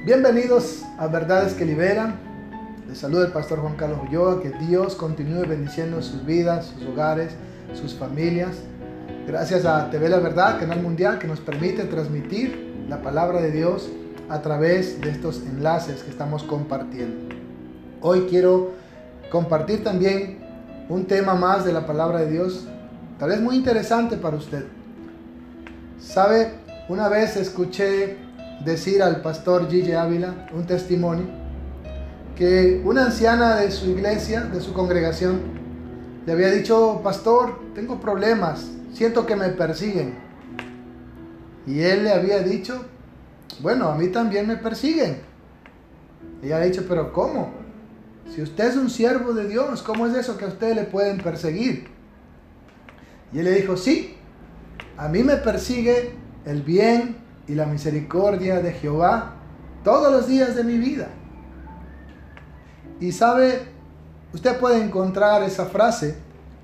Bienvenidos a Verdades que Liberan. Les saluda el pastor Juan Carlos Ulloa. Que Dios continúe bendiciendo sus vidas, sus hogares, sus familias. Gracias a TV La Verdad, canal mundial, que nos permite transmitir la palabra de Dios a través de estos enlaces que estamos compartiendo. Hoy quiero compartir también un tema más de la palabra de Dios, tal vez muy interesante para usted. ¿Sabe? Una vez escuché decir al pastor Gigi Ávila un testimonio que una anciana de su iglesia, de su congregación, le había dicho: pastor, tengo problemas, siento que me persiguen. Y él le había dicho: bueno, a mí también me persiguen. Ella le ha dicho: pero ¿cómo? Si usted es un siervo de Dios, ¿cómo es eso que a usted le pueden perseguir? Y él le dijo: sí, a mí me persigue el bien y la misericordia de Jehová todos los días de mi vida. Y sabe, usted puede encontrar esa frase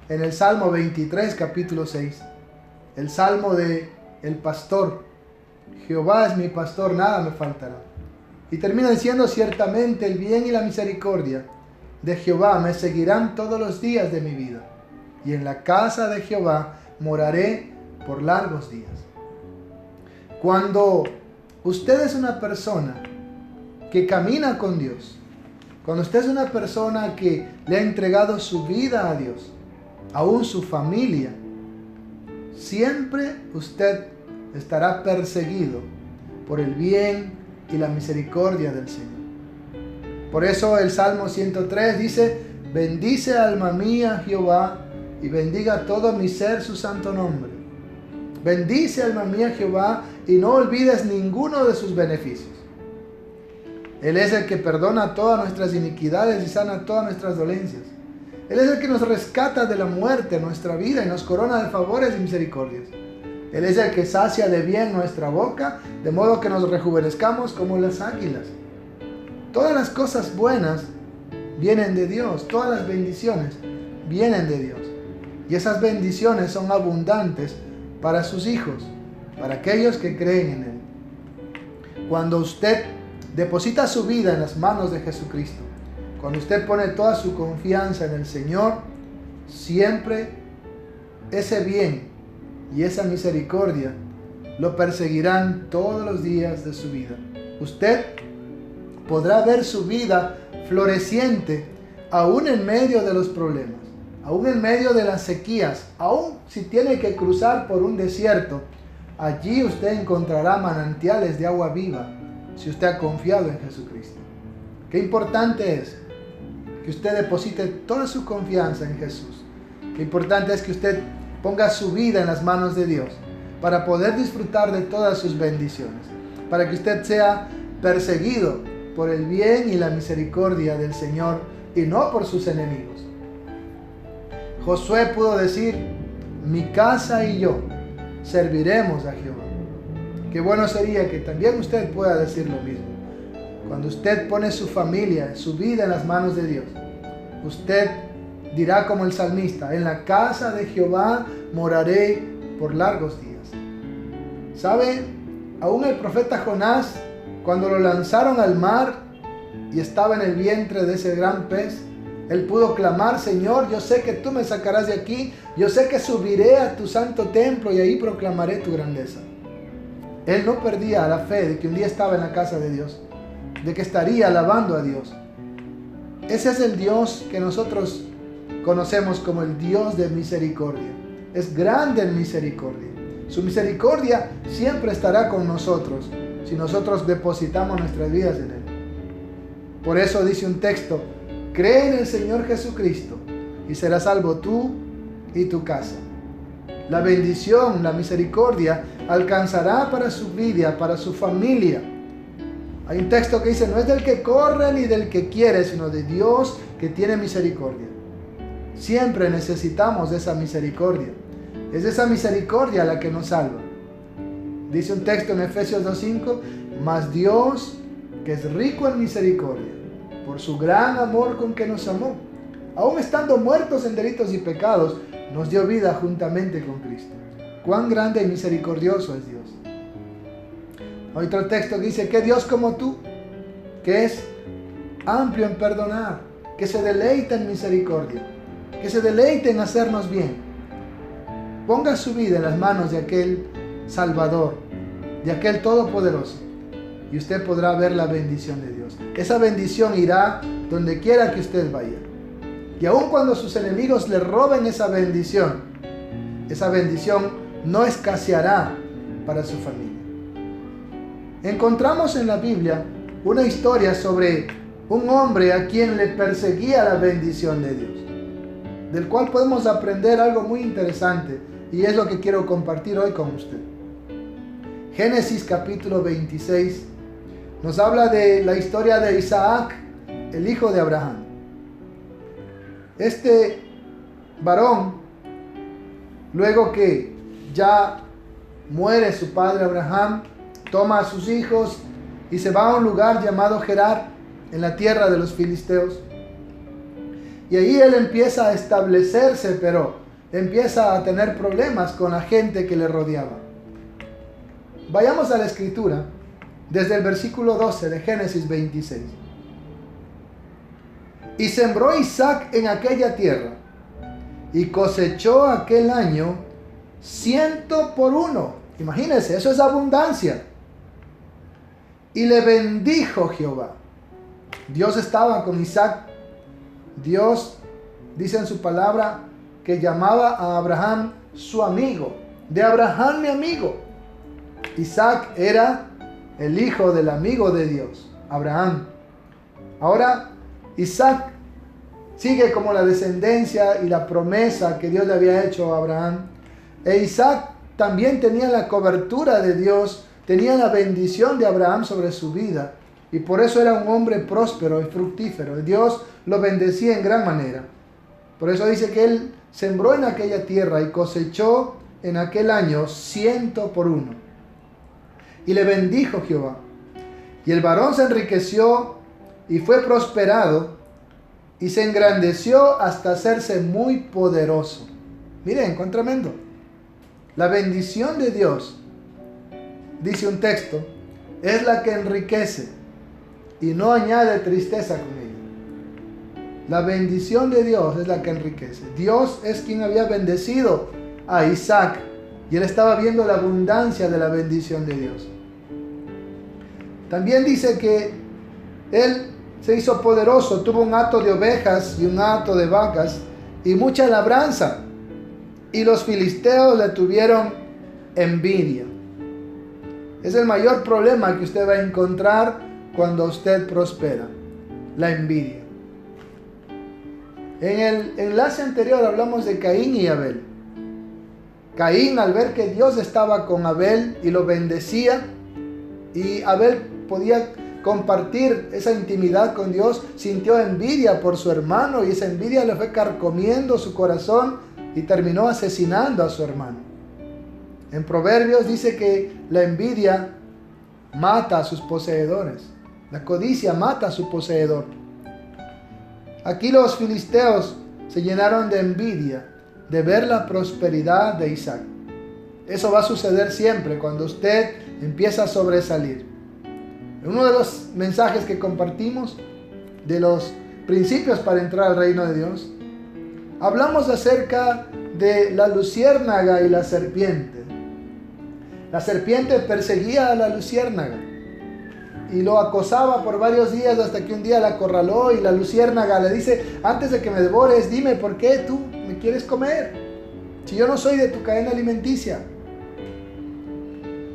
en el Salmo 23, capítulo 6. El Salmo de el pastor. Jehová es mi pastor, nada me faltará. Y termina diciendo: ciertamente el bien y la misericordia de Jehová me seguirán todos los días de mi vida, y en la casa de Jehová moraré por largos días. Cuando usted es una persona que camina con Dios, cuando usted es una persona que le ha entregado su vida a Dios, aún su familia, siempre usted estará perseguido por el bien y la misericordia del Señor. Por eso el Salmo 103 dice: bendice alma mía Jehová, y bendiga todo mi ser su santo nombre. Bendice alma mía Jehová, y no olvides ninguno de sus beneficios. Él es el que perdona todas nuestras iniquidades y sana todas nuestras dolencias. Él es el que nos rescata de la muerte en nuestra vida y nos corona de favores y misericordias. Él es el que sacia de bien nuestra boca, de modo que nos rejuvenezcamos como las águilas. Todas las cosas buenas vienen de Dios, todas las bendiciones vienen de Dios. Y esas bendiciones son abundantes para sus hijos, para aquellos que creen en Él. Cuando usted deposita su vida en las manos de Jesucristo, cuando usted pone toda su confianza en el Señor, siempre ese bien y esa misericordia lo perseguirán todos los días de su vida. Usted podrá ver su vida floreciente aún en medio de los problemas, aún en medio de las sequías, aún si tiene que cruzar por un desierto. Allí usted encontrará manantiales de agua viva si usted ha confiado en Jesucristo. Qué importante es que usted deposite toda su confianza en Jesús. Qué importante es que usted ponga su vida en las manos de Dios para poder disfrutar de todas sus bendiciones, para que usted sea perseguido por el bien y la misericordia del Señor y no por sus enemigos. Josué pudo decir: mi casa y yo serviremos a Jehová. Qué bueno sería que también usted pueda decir lo mismo. Cuando usted pone su familia, su vida en las manos de Dios, usted dirá como el salmista: en la casa de Jehová moraré por largos días. ¿Sabe? Aún el profeta Jonás, cuando lo lanzaron al mar y estaba en el vientre de ese gran pez, él pudo clamar: Señor, yo sé que tú me sacarás de aquí, yo sé que subiré a tu santo templo y ahí proclamaré tu grandeza. Él no perdía la fe de que un día estaba en la casa de Dios, de que estaría alabando a Dios. Ese es el Dios que nosotros conocemos como el Dios de misericordia. Es grande en misericordia. Su misericordia siempre estará con nosotros si nosotros depositamos nuestras vidas en Él. Por eso dice un texto: cree en el Señor Jesucristo y serás salvo tú y tu casa. La bendición, la misericordia alcanzará para su vida, para su familia. Hay un texto que dice: no es del que corre ni del que quiere, sino de Dios que tiene misericordia. Siempre necesitamos de esa misericordia. Es esa misericordia la que nos salva. Dice un texto en Efesios 2:5: mas Dios, que es rico en misericordia, por su gran amor con que nos amó, aun estando muertos en delitos y pecados, nos dio vida juntamente con Cristo. Cuán grande y misericordioso es Dios. Hay otro texto que dice: ¿qué Dios como tú, que es amplio en perdonar, que se deleita en misericordia, que se deleite en hacernos bien. Ponga su vida en las manos de aquel Salvador, de aquel Todopoderoso, y usted podrá ver la bendición de Dios. Esa bendición irá donde quiera que usted vaya. Y aun cuando sus enemigos le roben esa bendición no escaseará para su familia. Encontramos en la Biblia una historia sobre un hombre a quien le perseguía la bendición de Dios, del cual podemos aprender algo muy interesante, y es lo que quiero compartir hoy con usted. Génesis capítulo 26 nos habla de la historia de Isaac, el hijo de Abraham. Este varón, luego que ya muere su padre Abraham, toma a sus hijos y se va a un lugar llamado Gerar, en la tierra de los filisteos. Y ahí él empieza a establecerse, pero empieza a tener problemas con la gente que le rodeaba. Vayamos a la escritura, desde el versículo 12 de Génesis 26. Y sembró Isaac en aquella tierra, y cosechó aquel año 100 por 1. Imagínense, eso es abundancia. Y le bendijo Jehová. Dios estaba con Isaac. Dios dice en su palabra que llamaba a Abraham su amigo. De Abraham mi amigo. Isaac era el hijo del amigo de Dios, Abraham. Ahora Isaac sigue como la descendencia y la promesa que Dios le había hecho a Abraham. E Isaac también tenía la cobertura de Dios, tenía la bendición de Abraham sobre su vida. Y por eso era un hombre próspero y fructífero. Dios lo bendecía en gran manera. Por eso dice que él sembró en aquella tierra y cosechó en aquel año 100 por 1. Y le bendijo Jehová. Y el varón se enriqueció y fue prosperado y se engrandeció hasta hacerse muy poderoso. Miren, cuán tremendo. La bendición de Dios, dice un texto, es la que enriquece y no añade tristeza con ella. La bendición de Dios es la que enriquece. Dios es quien había bendecido a Isaac y él estaba viendo la abundancia de la bendición de Dios. También dice que él se hizo poderoso, tuvo un hato de ovejas y un hato de vacas y mucha labranza. Y los filisteos le tuvieron envidia. Es el mayor problema que usted va a encontrar cuando usted prospera, la envidia. En el enlace anterior hablamos de Caín y Abel. Caín, al ver que Dios estaba con Abel y lo bendecía, y Abel podía compartir esa intimidad con Dios, sintió envidia por su hermano y esa envidia le fue carcomiendo su corazón y terminó asesinando a su hermano. En Proverbios dice que la envidia mata a sus poseedores, la codicia mata a su poseedor. Aquí los filisteos se llenaron de envidia de ver la prosperidad de Isaac. Eso va a suceder siempre cuando usted empieza a sobresalir. En uno de los mensajes que compartimos de los principios para entrar al reino de Dios, hablamos acerca de la luciérnaga y la serpiente. La serpiente perseguía a la luciérnaga y lo acosaba por varios días hasta que un día la acorraló y la luciérnaga le dice: antes de que me devores, dime por qué tú me quieres comer, si yo no soy de tu cadena alimenticia.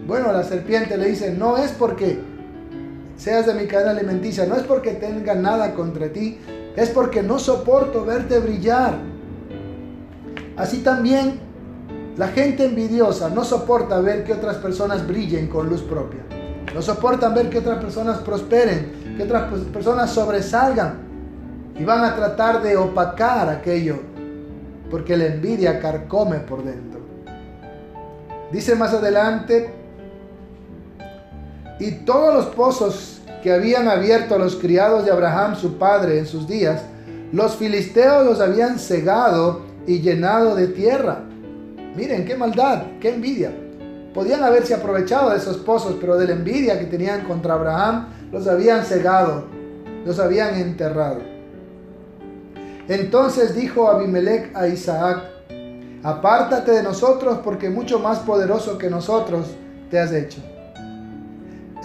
Bueno, la serpiente le dice: no es porque seas de mi cadena alimenticia, no es porque tenga nada contra ti, es porque no soporto verte brillar. Así también la gente envidiosa no soporta ver que otras personas brillen con luz propia. No soportan ver que otras personas prosperen, que otras personas sobresalgan. Y van a tratar de opacar aquello, porque la envidia carcome por dentro. Dice más adelante: y todos los pozos que habían abierto los criados de Abraham su padre en sus días, los filisteos los habían cegado y llenado de tierra. Miren qué maldad, qué envidia. podían haberse aprovechado de esos pozos, pero de la envidia que tenían contra Abraham, los habían cegado, los habían enterrado. Entonces dijo Abimelech a Isaac: apártate de nosotros, porque mucho más poderoso que nosotros te has hecho.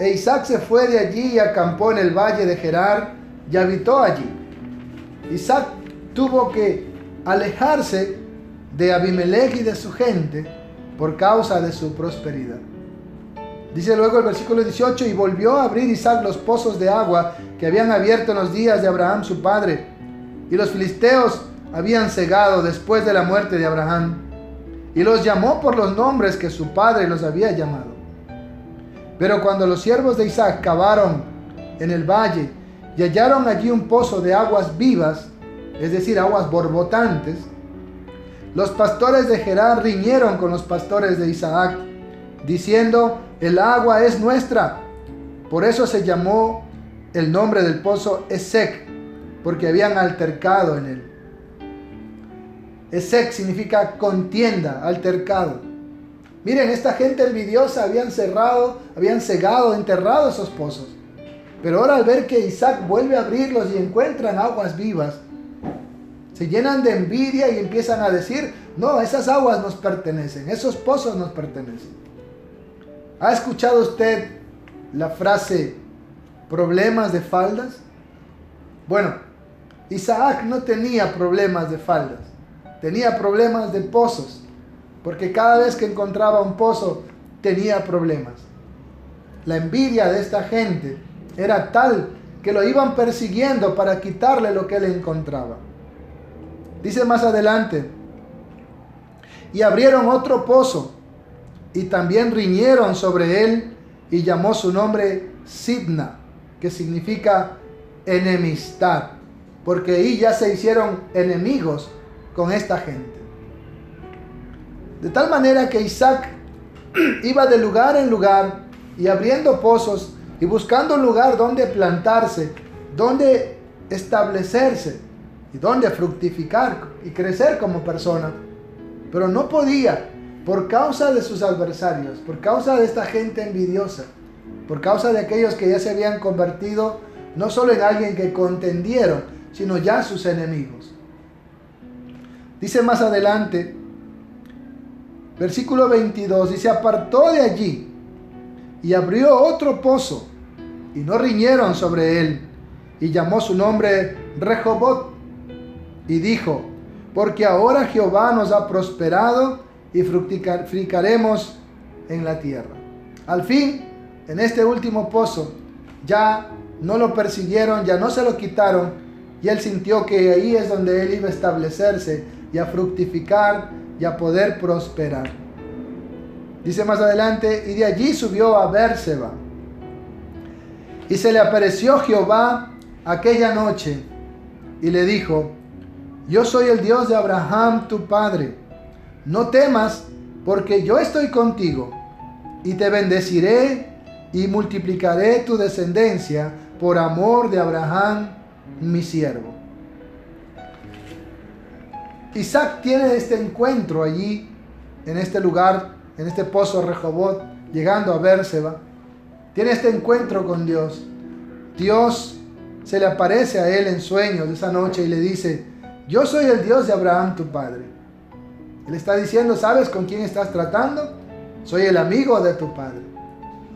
E Isaac se fue de allí y acampó en el valle de Gerar y habitó allí. Isaac tuvo que alejarse de Abimelech y de su gente por causa de su prosperidad. Dice luego el versículo 18: y volvió a abrir Isaac los pozos de agua que habían abierto en los días de Abraham su padre, y los filisteos habían cegado después de la muerte de Abraham, y los llamó por los nombres que su padre los había llamado. Pero cuando los siervos de Isaac cavaron en el valle y hallaron allí un pozo de aguas vivas, es decir, aguas borbotantes, los pastores de Gerar riñeron con los pastores de Isaac, diciendo: el agua es nuestra. Por eso se llamó el nombre del pozo Esek, porque habían altercado en él. Esek significa contienda, altercado. Miren, esta gente envidiosa habían cegado, enterrado esos pozos. Pero ahora al ver que Isaac vuelve a abrirlos y encuentran aguas vivas, se llenan de envidia y empiezan a decir: no, esas aguas nos pertenecen, esos pozos nos pertenecen. ¿Ha escuchado usted la frase problemas de faldas? Bueno, Isaac no tenía problemas de faldas, tenía problemas de pozos, porque cada vez que encontraba un pozo tenía problemas. La envidia de esta gente era tal que lo iban persiguiendo para quitarle lo que él encontraba. Dice más adelante: y abrieron otro pozo, y también riñeron sobre él, y llamó su nombre Sidna, que significa enemistad, porque ahí ya se hicieron enemigos con esta gente. De tal manera que Isaac iba de lugar en lugar y abriendo pozos y buscando un lugar donde plantarse, donde establecerse y donde fructificar y crecer como persona. Pero no podía, por causa de sus adversarios, por causa de esta gente envidiosa, por causa de aquellos que ya se habían convertido no solo en alguien que contendieron, sino ya sus enemigos. Dice más adelante, versículo 22, y se apartó de allí y abrió otro pozo, y no riñeron sobre él, y llamó su nombre Rehobot, y dijo: porque ahora Jehová nos ha prosperado y fructificaremos en la tierra. Al fin, en este último pozo, ya no lo persiguieron, ya no se lo quitaron, y él sintió que ahí es donde él iba a establecerse y a fructificar y a poder prosperar. Dice más adelante: y de allí subió a Bérseba, y se le apareció Jehová aquella noche, y le dijo: yo soy el Dios de Abraham tu padre, no temas, porque yo estoy contigo, y te bendeciré y multiplicaré tu descendencia por amor de Abraham mi siervo. Isaac tiene este encuentro allí, en este lugar, en este pozo Rehobot, llegando a Bérseba. Tiene este encuentro con Dios. Dios se le aparece a él en sueños esa noche y le dice: yo soy el Dios de Abraham tu padre. Él está diciendo: ¿sabes con quién estás tratando? Soy el amigo de tu padre.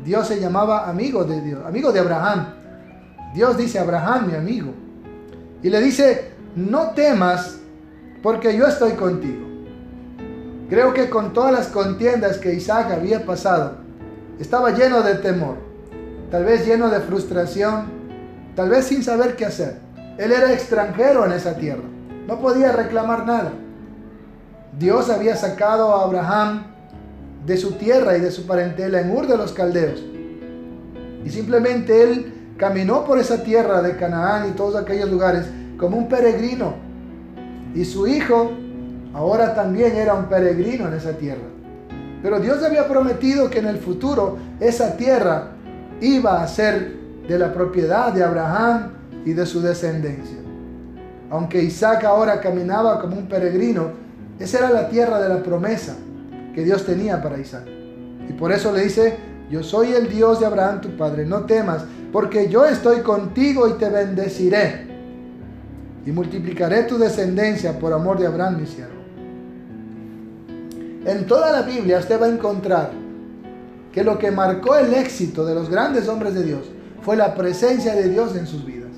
Dios se llamaba amigo de Dios, amigo de Abraham. Dios dice: Abraham, mi amigo. Y le dice: no temas, porque yo estoy contigo. Creo que con todas las contiendas que Isaac había pasado, estaba lleno de temor, tal vez lleno de frustración, tal vez sin saber qué hacer. Él era extranjero en esa tierra, no podía reclamar nada. Dios había sacado a Abraham de su tierra y de su parentela en Ur de los Caldeos, y simplemente él caminó por esa tierra de Canaán y todos aquellos lugares como un peregrino, y su hijo ahora también era un peregrino en esa tierra. Pero Dios había prometido que en el futuro esa tierra iba a ser de la propiedad de Abraham y de su descendencia. Aunque Isaac ahora caminaba como un peregrino, esa era la tierra de la promesa que Dios tenía para Isaac. Y por eso le dice: yo soy el Dios de Abraham tu padre, no temas, porque yo estoy contigo y te bendeciré. Y multiplicaré tu descendencia por amor de Abraham mi siervo. En toda la Biblia usted va a encontrar que lo que marcó el éxito de los grandes hombres de Dios fue la presencia de Dios en sus vidas.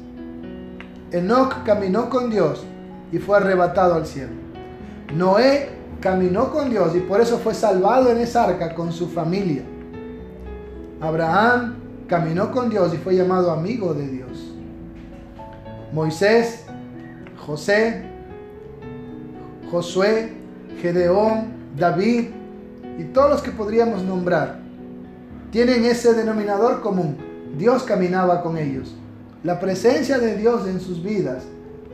Enoc caminó con Dios y fue arrebatado al cielo. Noé caminó con Dios y por eso fue salvado en esa arca con su familia. Abraham caminó con Dios y fue llamado amigo de Dios. Moisés, José, Josué, Gedeón, David y todos los que podríamos nombrar tienen ese denominador común: Dios caminaba con ellos. La presencia de Dios en sus vidas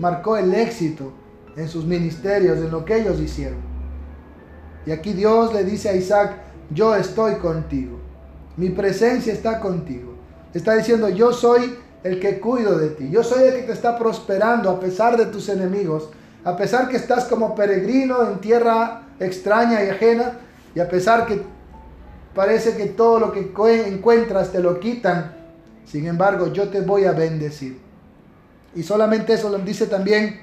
marcó el éxito en sus ministerios, en lo que ellos hicieron. Y aquí Dios le dice a Isaac: yo estoy contigo, mi presencia está contigo. Está diciendo: yo soy el que cuido de ti, yo soy el que te está prosperando a pesar de tus enemigos, a pesar que estás como peregrino en tierra extraña y ajena, y a pesar que parece que todo lo que encuentras te lo quitan, sin embargo yo te voy a bendecir. Y solamente eso lo dice también,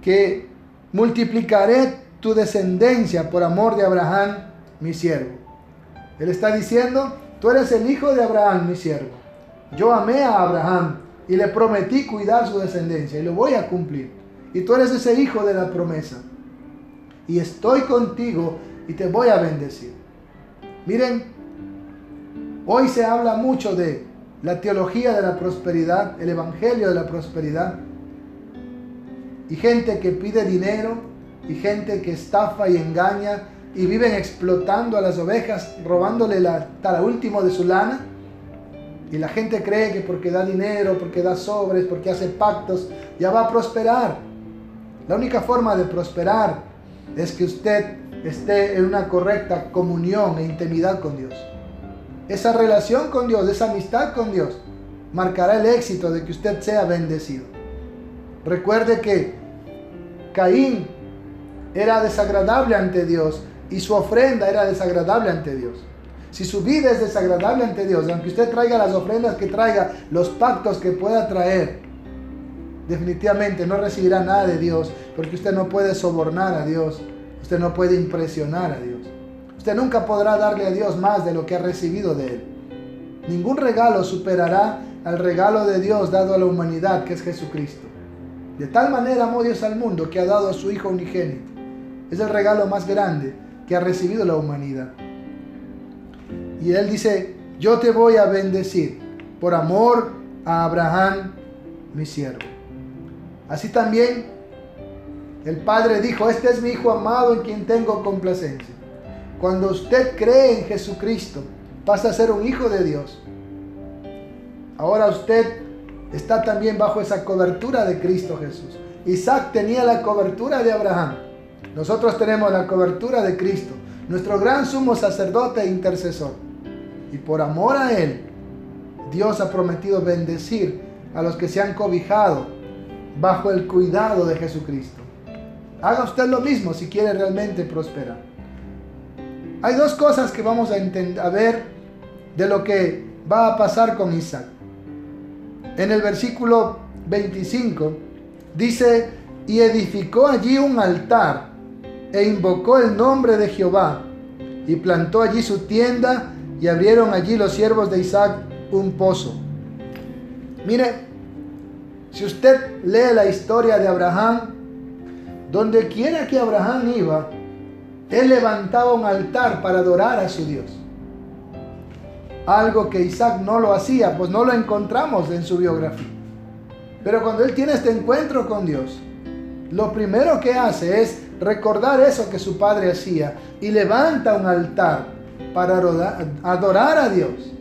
que multiplicaré tu descendencia por amor de Abraham mi siervo. Él está diciendo: tú eres el hijo de Abraham mi siervo. Yo amé a Abraham y le prometí cuidar su descendencia y lo voy a cumplir. Y tú eres ese hijo de la promesa. Y estoy contigo y te voy a bendecir. Miren, hoy se habla mucho de la teología de la prosperidad, el evangelio de la prosperidad. Y gente que pide dinero, y gente que estafa y engaña, y viven explotando a las ovejas, robándole hasta lo último de su lana. Y la gente cree que porque da dinero, porque da sobres, porque hace pactos, ya va a prosperar. La única forma de prosperar es que usted esté en una correcta comunión e intimidad con Dios. Esa relación con Dios, esa amistad con Dios, marcará el éxito de que usted sea bendecido. Recuerde que Caín era desagradable ante Dios y su ofrenda era desagradable ante Dios. Si su vida es desagradable ante Dios, aunque usted traiga las ofrendas que traiga, los pactos que pueda traer, definitivamente no recibirá nada de Dios, porque usted no puede sobornar a Dios, usted no puede impresionar a Dios. Usted nunca podrá darle a Dios más de lo que ha recibido de Él. Ningún regalo superará al regalo de Dios dado a la humanidad, que es Jesucristo. De tal manera amó Dios al mundo que ha dado a su Hijo unigénito. Es el regalo más grande que ha recibido la humanidad. Y Él dice: yo te voy a bendecir por amor a Abraham, mi siervo. Así también el Padre dijo: este es mi Hijo amado en quien tengo complacencia. Cuando usted cree en Jesucristo, pasa a ser un hijo de Dios. Ahora usted está también bajo esa cobertura de Cristo Jesús. Isaac tenía la cobertura de Abraham. Nosotros tenemos la cobertura de Cristo, nuestro gran sumo sacerdote e intercesor. Y por amor a Él, Dios ha prometido bendecir a los que se han cobijado bajo el cuidado de Jesucristo. Haga usted lo mismo si quiere realmente prosperar. Hay dos cosas que vamos a ver de lo que va a pasar con Isaac. En el versículo 25 dice: y edificó allí un altar e invocó el nombre de Jehová y plantó allí su tienda y abrieron allí los siervos de Isaac un pozo. Mire, si usted lee la historia de Abraham, donde quiera que Abraham iba, él levantaba un altar para adorar a su Dios. Algo que Isaac no lo hacía, pues no lo encontramos en su biografía. Pero cuando él tiene este encuentro con Dios, lo primero que hace es recordar eso que su padre hacía y levanta un altar para adorar a Dios.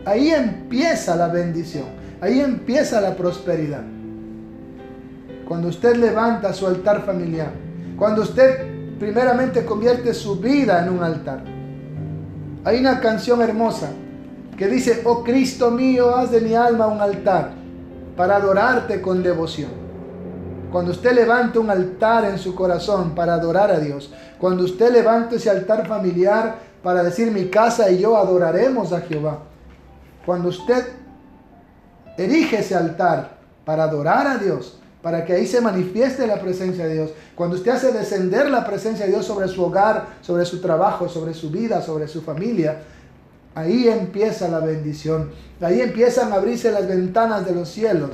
Ahí empieza la bendición, ahí empieza la prosperidad. Cuando usted levanta su altar familiar, cuando usted primeramente convierte su vida en un altar. Hay una canción hermosa que dice: oh Cristo mío, haz de mi alma un altar para adorarte con devoción. Cuando usted levanta un altar en su corazón para adorar a Dios, cuando usted levanta ese altar familiar, para decir mi casa y yo adoraremos a Jehová. Cuando usted erige ese altar para adorar a Dios, para que ahí se manifieste la presencia de Dios, cuando usted hace descender la presencia de Dios sobre su hogar, sobre su trabajo, sobre su vida, sobre su familia, ahí empieza la bendición. Ahí empiezan a abrirse las ventanas de los cielos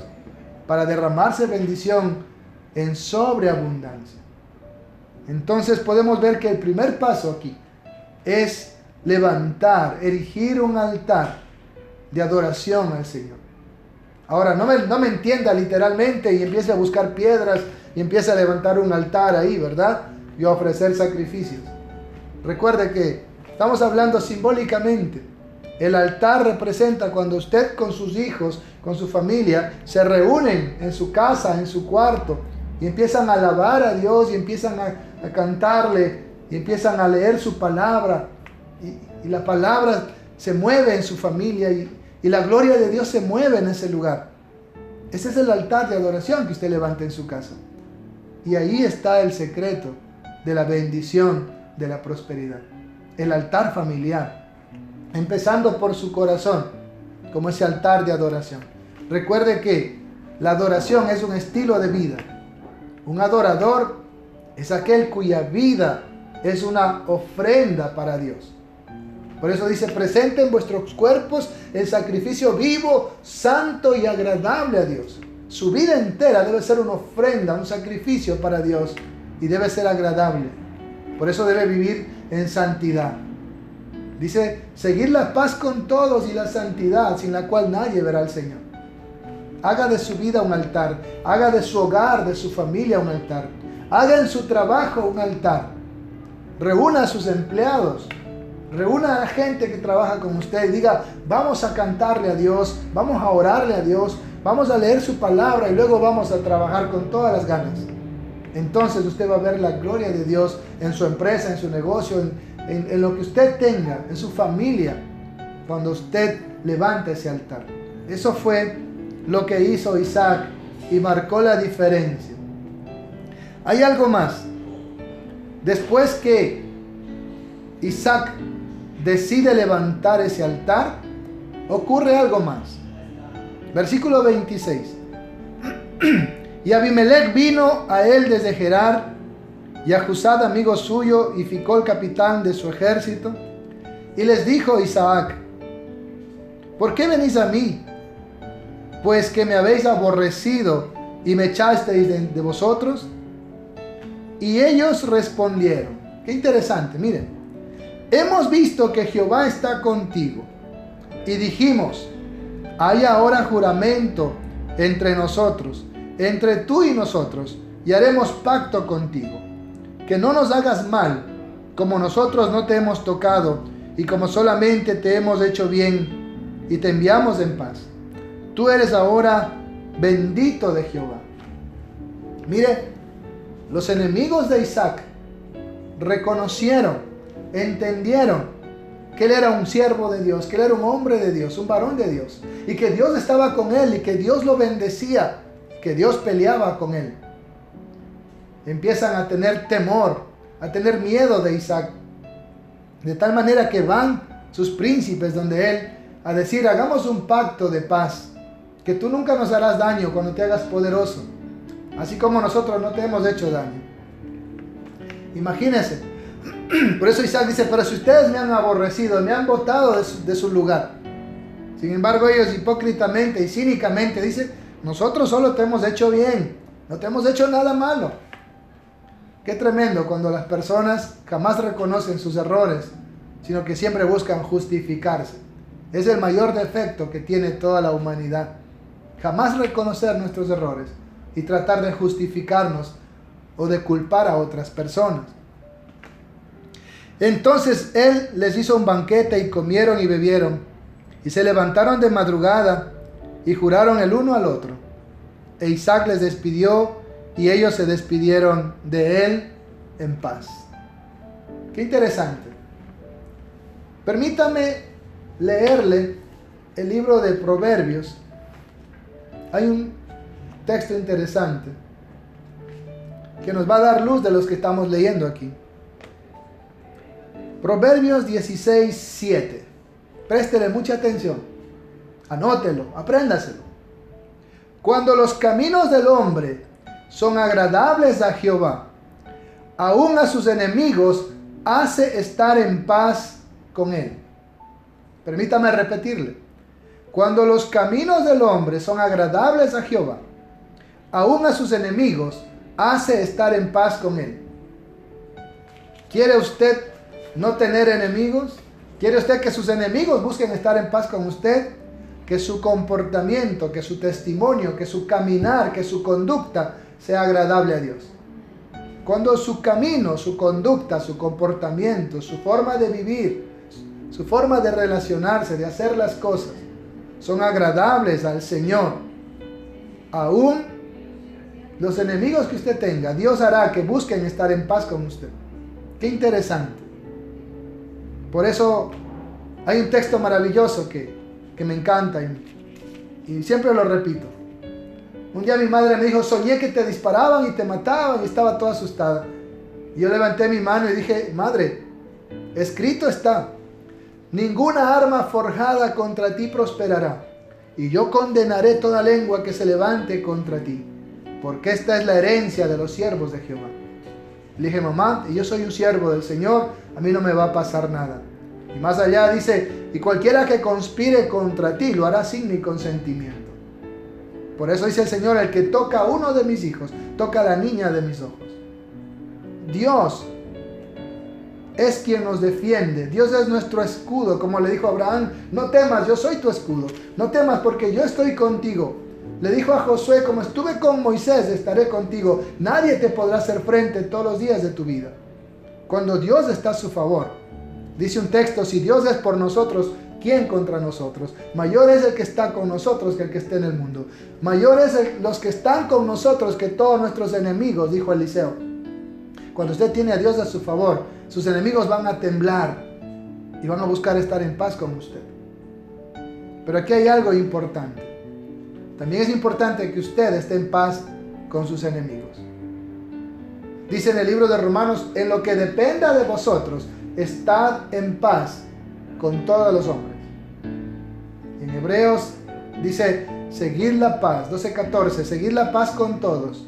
para derramarse bendición en sobreabundancia. Entonces podemos ver que el primer paso aquí es levantar, erigir un altar de adoración al Señor. Ahora, no me entienda literalmente y empiece a buscar piedras y empiece a levantar un altar ahí, ¿verdad? Y a ofrecer sacrificios. Recuerde que estamos hablando simbólicamente. El altar representa cuando usted con sus hijos, con su familia, se reúnen en su casa, en su cuarto, y empiezan a alabar a Dios, y empiezan a cantarle, y empiezan a leer su palabra, y la palabra se mueve en su familia, y la gloria de Dios se mueve en ese lugar. Ese es el altar de adoración que usted levanta en su casa. Y ahí está el secreto de la bendición, de la prosperidad. El altar familiar, empezando por su corazón, como ese altar de adoración. Recuerde que la adoración es un estilo de vida. Un adorador es aquel cuya vida es una ofrenda para Dios. Por eso dice, presenten vuestros cuerpos en sacrificio vivo, santo y agradable a Dios. Su vida entera debe ser una ofrenda, un sacrificio para Dios, y debe ser agradable. Por eso debe vivir en santidad. Dice, seguir la paz con todos y la santidad, sin la cual nadie verá al Señor. Haga de su vida un altar, haga de su hogar, de su familia un altar, haga en su trabajo un altar. Reúna a sus empleados, reúna a la gente que trabaja con usted y diga, vamos a cantarle a Dios, vamos a orarle a Dios, vamos a leer su palabra y luego vamos a trabajar con todas las ganas. Entonces usted va a ver la gloria de Dios en su empresa, en su negocio, en lo que usted tenga, en su familia, cuando usted levanta ese altar. Eso fue lo que hizo Isaac y marcó la diferencia. Hay algo más. Después que Isaac decide levantar ese altar, ocurre algo más. Versículo 26. Y Abimelech vino a él desde Gerar, y a Husad, amigo suyo, y Ficol, capitán de su ejército, y les dijo Isaac, ¿por qué venís a mí? Pues que me habéis aborrecido y me echasteis de vosotros. Y ellos respondieron, qué interesante, miren, hemos visto que Jehová está contigo, y dijimos, hay ahora juramento entre nosotros, entre tú y nosotros, y haremos pacto contigo, que no nos hagas mal, como nosotros no te hemos tocado, y como solamente te hemos hecho bien, y te enviamos en paz. Tú eres ahora bendito de Jehová. Mire, los enemigos de Isaac reconocieron, entendieron que él era un siervo de Dios, que él era un hombre de Dios, un varón de Dios, y que Dios estaba con él, y que Dios lo bendecía, que Dios peleaba con él. Empiezan a tener temor, a tener miedo de Isaac, de tal manera que van sus príncipes donde él a decir, hagamos un pacto de paz, que tú nunca nos harás daño cuando te hagas poderoso, así como nosotros no te hemos hecho daño. Imagínense. Por eso Isaac dice, pero si ustedes me han aborrecido, me han botado de su lugar. Sin embargo, ellos hipócritamente y cínicamente dicen, nosotros solo te hemos hecho bien, no te hemos hecho nada malo. Qué tremendo cuando las personas jamás reconocen sus errores, sino que siempre buscan justificarse. Es el mayor defecto que tiene toda la humanidad. Jamás reconocer nuestros errores y tratar de justificarnos o de culpar a otras personas. Entonces él les hizo un banquete y comieron y bebieron y se levantaron de madrugada y juraron el uno al otro. E Isaac les despidió y ellos se despidieron de él en paz. Qué interesante. Permítame leerle el libro de Proverbios. Hay un texto interesante que nos va a dar luz de los que estamos leyendo aquí. Proverbios 16:7. Préstele mucha atención. Anótelo, apréndaselo. Cuando los caminos del hombre son agradables a Jehová, aún a sus enemigos hace estar en paz con él. Permítame repetirle. Cuando los caminos del hombre son agradables a Jehová, aún a sus enemigos hace estar en paz con él. ¿Quiere usted no tener enemigos? ¿Quiere usted que sus enemigos busquen estar en paz con usted? Que su comportamiento, que su testimonio, que su caminar, que su conducta sea agradable a Dios. Cuando su camino, su conducta, su comportamiento, su forma de vivir, su forma de relacionarse, de hacer las cosas, son agradables al Señor, aún los enemigos que usted tenga, Dios hará que busquen estar en paz con usted. Qué interesante. Por eso hay un texto maravilloso que me encanta y siempre lo repito. Un día mi madre me dijo: soñé que te disparaban y te mataban, y estaba toda asustada. Y yo levanté mi mano y dije: madre, escrito está: ninguna arma forjada contra ti prosperará, y yo condenaré toda lengua que se levante contra ti, porque esta es la herencia de los siervos de Jehová. Le dije: mamá, yo soy un siervo del Señor, a mí no me va a pasar nada. Y más allá dice: y cualquiera que conspire contra ti lo hará sin mi consentimiento. Por eso dice el Señor: el que toca a uno de mis hijos, toca a la niña de mis ojos. Dios es quien nos defiende. Dios es nuestro escudo, como le dijo a Abraham: no temas, yo soy tu escudo. No temas, porque yo estoy contigo. Le dijo a Josué: como estuve con Moisés, estaré contigo. Nadie te podrá hacer frente todos los días de tu vida. Cuando Dios está a su favor, dice un texto: si Dios es por nosotros, ¿quién contra nosotros? Mayor es el que está con nosotros que el que esté en el mundo. Mayor es los que están con nosotros que todos nuestros enemigos, dijo Eliseo. Cuando usted tiene a Dios a su favor, sus enemigos van a temblar y van a buscar estar en paz con usted. Pero aquí hay algo importante. También es importante que usted esté en paz con sus enemigos. Dice en el libro de Romanos: en lo que dependa de vosotros, estad en paz con todos los hombres. En Hebreos dice: seguid la paz, 12:14, seguid la paz con todos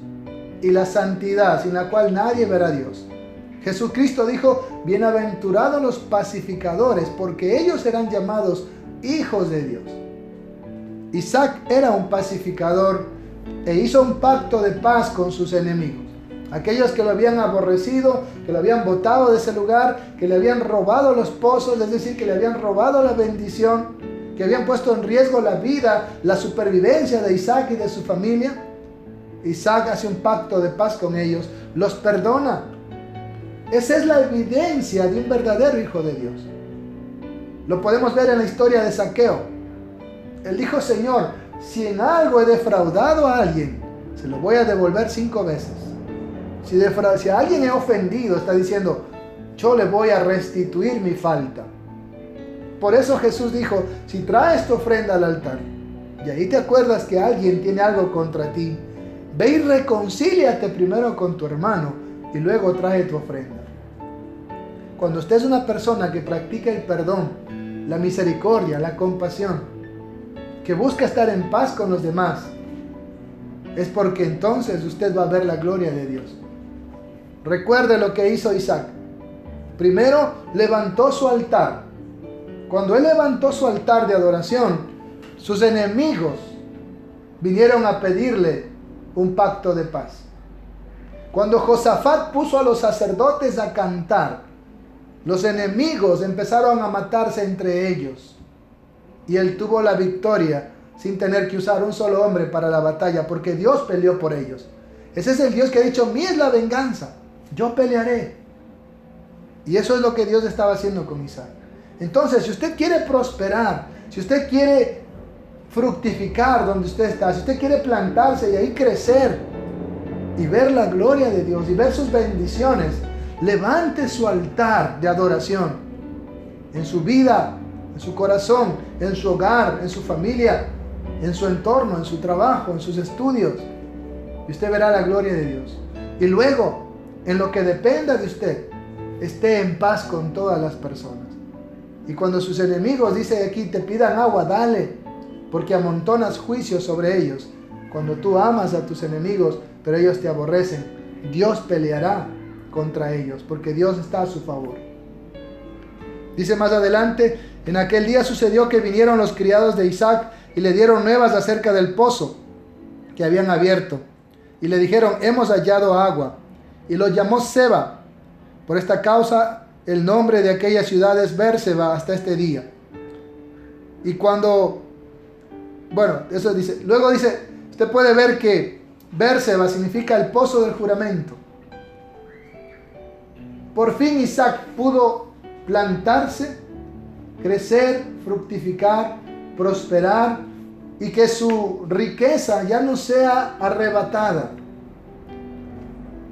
y la santidad, sin la cual nadie verá a Dios. Jesucristo dijo: bienaventurados los pacificadores, porque ellos serán llamados hijos de Dios. Isaac era un pacificador e hizo un pacto de paz con sus enemigos. Aquellos que lo habían aborrecido, que lo habían botado de ese lugar, que le habían robado los pozos, es decir, que le habían robado la bendición, que habían puesto en riesgo la vida, la supervivencia de Isaac y de su familia. Isaac hace un pacto de paz con ellos, los perdona. Esa es la evidencia de un verdadero hijo de Dios. Lo podemos ver en la historia de Zaqueo. Él dijo: Señor, si en algo he defraudado a alguien, se lo voy a devolver 5 veces. Si a alguien he ofendido, está diciendo: yo le voy a restituir mi falta. Por eso Jesús dijo: si traes tu ofrenda al altar y ahí te acuerdas que alguien tiene algo contra ti, ve y reconcíliate primero con tu hermano y luego trae tu ofrenda. Cuando usted es una persona que practica el perdón, la misericordia, la compasión, que busca estar en paz con los demás, es porque entonces usted va a ver la gloria de Dios. Recuerde lo que hizo Isaac. Primero levantó su altar. Cuando él levantó su altar de adoración, sus enemigos vinieron a pedirle un pacto de paz. Cuando Josafat puso a los sacerdotes a cantar, los enemigos empezaron a matarse entre ellos. Y él tuvo la victoria sin tener que usar un solo hombre para la batalla, porque Dios peleó por ellos. Ese es el Dios que ha dicho: mía es la venganza, yo pelearé. Y eso es lo que Dios estaba haciendo con Isaac. Entonces, si usted quiere prosperar, si usted quiere fructificar donde usted está, si usted quiere plantarse y ahí crecer y ver la gloria de Dios y ver sus bendiciones, levante su altar de adoración en su vida, en su corazón, en su hogar, en su familia, en su entorno, en su trabajo, en sus estudios. Y usted verá la gloria de Dios. Y luego, en lo que dependa de usted, esté en paz con todas las personas. Y cuando sus enemigos, dice aquí, te pidan agua, dale, porque amontonas juicios sobre ellos. Cuando tú amas a tus enemigos, pero ellos te aborrecen, Dios peleará contra ellos, porque Dios está a su favor. Dice más adelante, en aquel día sucedió que vinieron los criados de Isaac y le dieron nuevas acerca del pozo que habían abierto. Y le dijeron, hemos hallado agua. Y lo llamó Seba. Por esta causa el nombre de aquella ciudad es Bérseba hasta este día. Y cuando, bueno, eso dice, luego dice, usted puede ver que Bérseba significa el pozo del juramento. Por fin Isaac pudo plantarse, crecer, fructificar, prosperar y que su riqueza ya no sea arrebatada.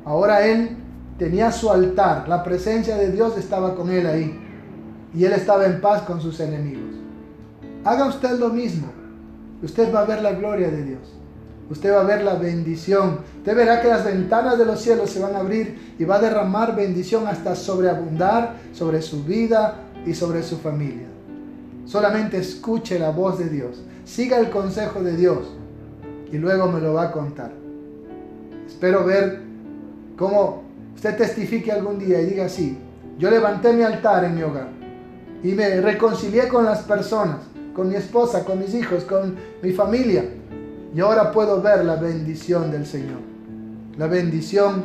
Ahora él tenía su altar, la presencia de Dios estaba con él ahí y él estaba en paz con sus enemigos. Haga usted lo mismo, usted va a ver la gloria de Dios, usted va a ver la bendición, usted verá que las ventanas de los cielos se van a abrir y va a derramar bendición hasta sobreabundar sobre su vida y sobre su familia. Solamente escuche la voz de Dios, siga el consejo de Dios y luego me lo va a contar. Espero ver cómo usted testifique algún día y diga así, yo levanté mi altar en mi hogar y me reconcilié con las personas, con mi esposa, con mis hijos, con mi familia. Y ahora puedo ver la bendición del Señor. La bendición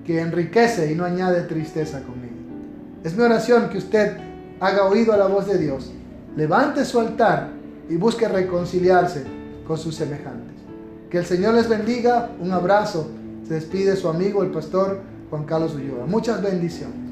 que enriquece y no añade tristeza conmigo. Es mi oración que usted haga oído a la voz de Dios. Levante su altar y busque reconciliarse con sus semejantes. Que el Señor les bendiga. Un abrazo. Se despide su amigo, el pastor Juan Carlos Ulloa. Muchas bendiciones.